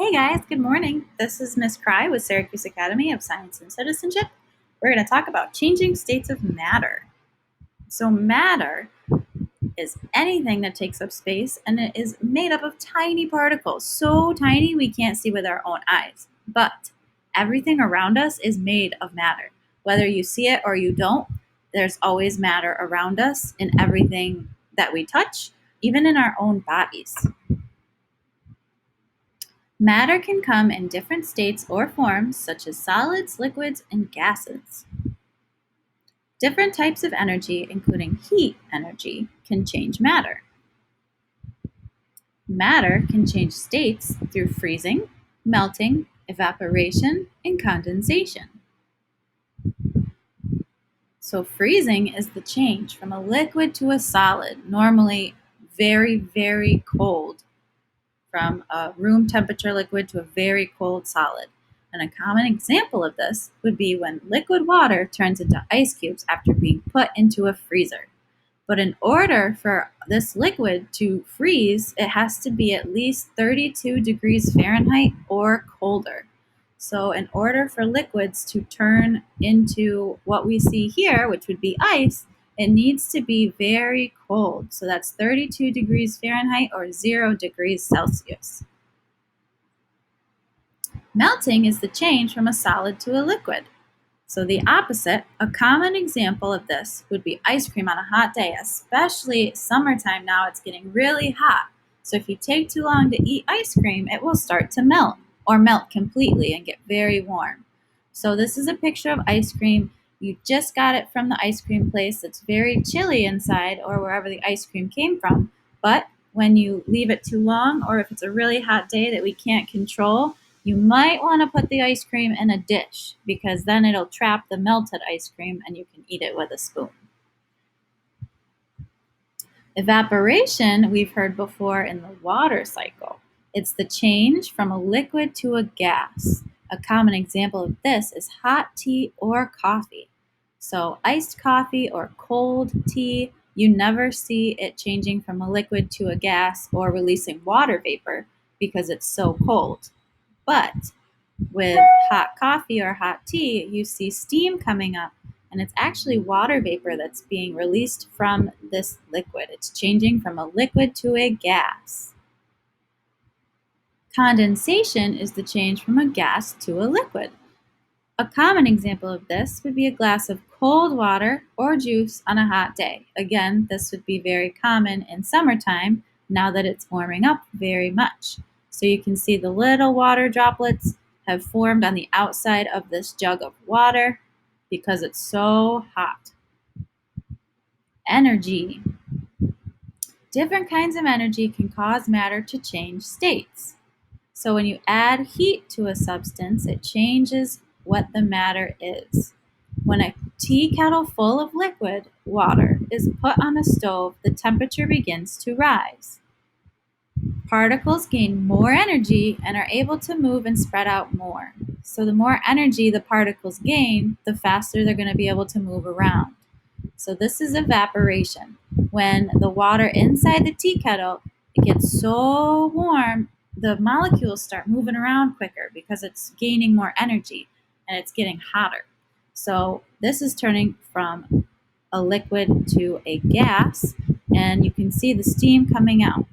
Hey guys, good morning. This is Miss Cry with Syracuse Academy of Science and Citizenship. We're going to talk about changing states of matter. So matter is anything that takes up space, and it is made up of tiny particles, so tiny we can't see with our own eyes. But everything around us is made of matter. Whether you see it or you don't, there's always matter around us in everything that we touch, even in our own bodies. Matter can come in different states or forms, such as solids, liquids, and gases. Different types of energy, including heat energy, can change matter. Matter can change states through freezing, melting, evaporation, and condensation. So freezing is the change from a liquid to a solid, normally very, very cold, from a room temperature liquid to a very cold solid. And a common example of this would be when liquid water turns into ice cubes after being put into a freezer. But in order for this liquid to freeze, it has to be at least 32 degrees Fahrenheit or colder. So in order for liquids to turn into what we see here, which would be ice, it needs to be very cold. So that's 32 degrees Fahrenheit or 0 degrees Celsius. Melting is the change from a solid to a liquid. So the opposite, a common example of this would be ice cream on a hot day, especially summertime now. It's getting really hot. So if you take too long to eat ice cream, it will start to melt or melt completely and get very warm. So this is a picture of ice cream. You just got it from the ice cream place. It's very chilly inside or wherever the ice cream came from. But when you leave it too long, or if it's a really hot day that we can't control, you might want to put the ice cream in a dish because then it'll trap the melted ice cream and you can eat it with a spoon. Evaporation, we've heard before in the water cycle. It's the change from a liquid to a gas. A common example of this is hot tea or coffee. So iced coffee or cold tea, you never see it changing from a liquid to a gas or releasing water vapor because it's so cold. But with hot coffee or hot tea, you see steam coming up, and it's actually water vapor that's being released from this liquid. It's changing from a liquid to a gas. Condensation is the change from a gas to a liquid. A common example of this would be a glass of cold water or juice on a hot day. Again, this would be very common in summertime now that it's warming up very much. So you can see the little water droplets have formed on the outside of this jug of water because it's so hot. Energy. Different kinds of energy can cause matter to change states. So when you add heat to a substance, it changes what the matter is. When a tea kettle full of liquid water is put on a stove, the temperature begins to rise. Particles gain more energy and are able to move and spread out more. So the more energy the particles gain, the faster they're going to be able to move around. So this is evaporation. When the water inside the tea kettle, it gets so warm, the molecules start moving around quicker because it's gaining more energy and it's getting hotter. So this is turning from a liquid to a gas, and you can see the steam coming out.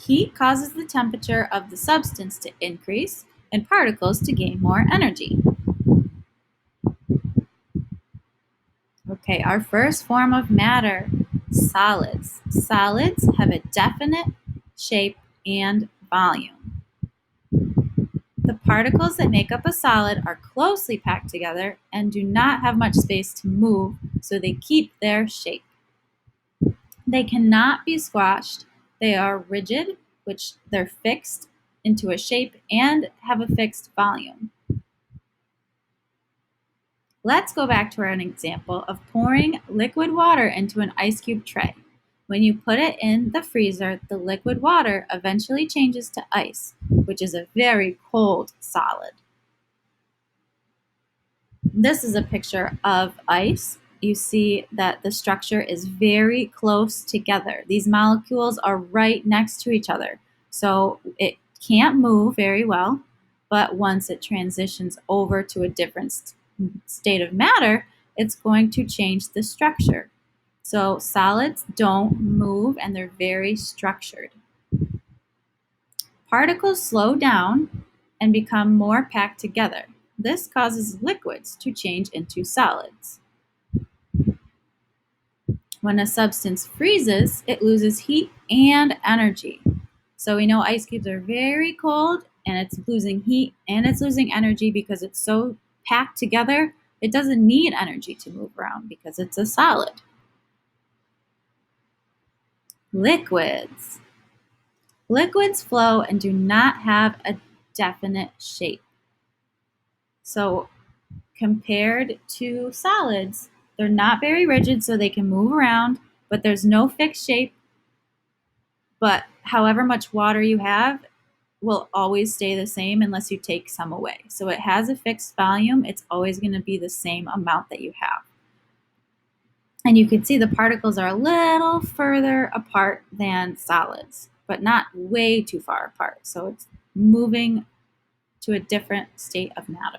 Heat causes the temperature of the substance to increase and particles to gain more energy. Okay, our first form of matter, solids. Solids have a definite shape and volume. The particles that make up a solid are closely packed together and do not have much space to move, so they keep their shape. They cannot be squashed. They are rigid, which they're fixed into a shape and have a fixed volume. Let's go back to an example of pouring liquid water into an ice cube tray. When you put it in the freezer, the liquid water eventually changes to ice, which is a very cold solid. This is a picture of ice. you see that the structure is very close together. These molecules are right next to each other. So it can't move very well, but once it transitions over to a different state of matter, it's going to change the structure. So solids don't move and they're very structured. Particles slow down and become more packed together. This causes liquids to change into solids. When a substance freezes, it loses heat and energy. So we know ice cubes are very cold and it's losing heat and it's losing energy because it's so packed together. It doesn't need energy to move around because it's a solid. Liquids. Liquids flow and do not have a definite shape. So compared to solids, they're not very rigid so they can move around, but there's no fixed shape. But however much water you have will always stay the same unless you take some away. So it has a fixed volume. It's always going to be the same amount that you have. And you can see the particles are a little further apart than solids, but not way too far apart. So it's moving to a different state of matter.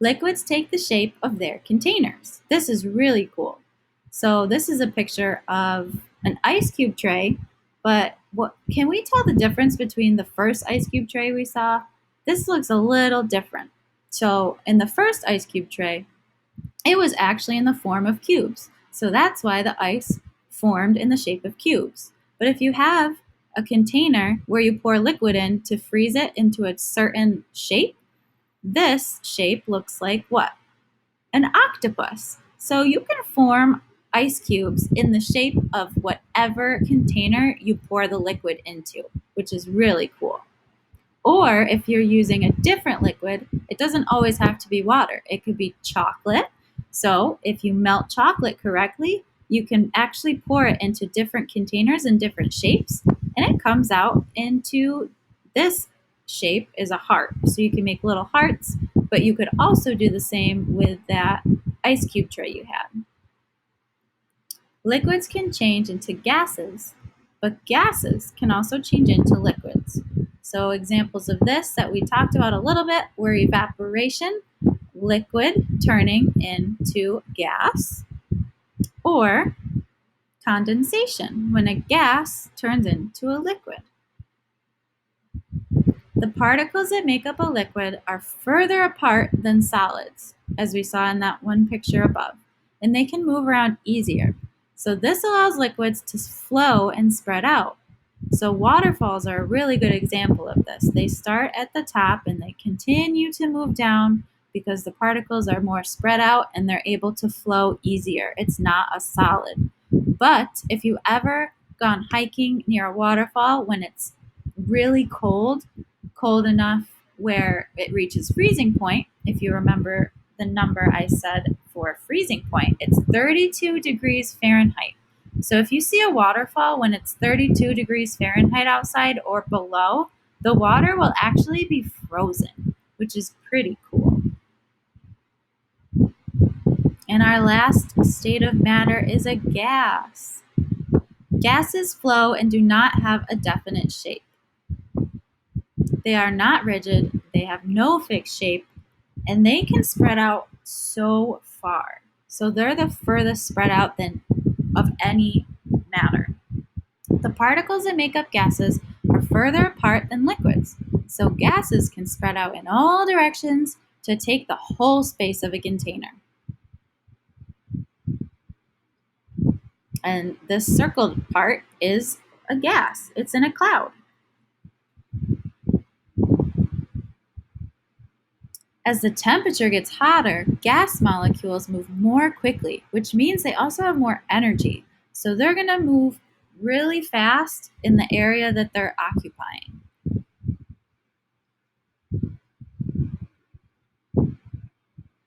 Liquids take the shape of their containers. This is really cool. So this is a picture of an ice cube tray, but what can we tell the difference between the first ice cube tray we saw? This looks a little different. So in the first ice cube tray, it was actually in the form of cubes. So that's why the ice formed in the shape of cubes. But if you have a container where you pour liquid in to freeze it into a certain shape, this shape looks like what? An octopus. So you can form ice cubes in the shape of whatever container you pour the liquid into, which is really cool. Or if you're using a different liquid, it doesn't always have to be water. It could be chocolate. So if you melt chocolate correctly, you can actually pour it into different containers in different shapes, and it comes out into this shape is a heart. So you can make little hearts, but you could also do the same with that ice cube tray you had. Liquids can change into gases, but gases can also change into liquids. So examples of this that we talked about a little bit were evaporation, liquid turning into gas, or condensation, when a gas turns into a liquid. The particles that make up a liquid are further apart than solids, as we saw in that one picture above, and they can move around easier. So this allows liquids to flow and spread out. So waterfalls are a really good example of this. They start at the top and they continue to move down because the particles are more spread out and they're able to flow easier. It's not a solid. But if you ever gone hiking near a waterfall when it's really cold enough where it reaches freezing point, if you remember the number I said for freezing point, it's 32 degrees Fahrenheit. So if you see a waterfall when it's 32 degrees Fahrenheit outside or below, the water will actually be frozen, which is pretty cool. And our last state of matter is a gas. Gases flow and do not have a definite shape. They are not rigid, they have no fixed shape, and they can spread out so far. So they're the furthest spread out of any matter. The particles that make up gases are further apart than liquids. So gases can spread out in all directions to take the whole space of a container. And this circled part is a gas. It's in a cloud. As the temperature gets hotter, gas molecules move more quickly, which means they also have more energy. So they're going to move really fast in the area that they're occupying.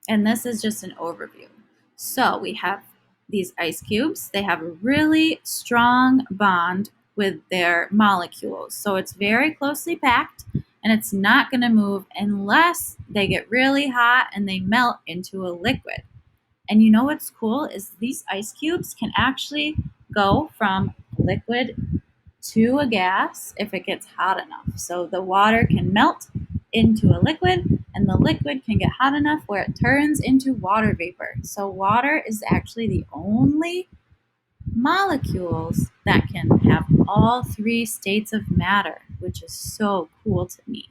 And this is just an overview. So we have these ice cubes. They have a really strong bond with their molecules. So it's very closely packed and it's not going to move unless they get really hot and they melt into a liquid. And you know what's cool is these ice cubes can actually go from liquid to a gas if it gets hot enough. So the water can melt into a liquid, and the liquid can get hot enough where it turns into water vapor. So water is actually the only molecules that can have all three states of matter, which is so cool to me.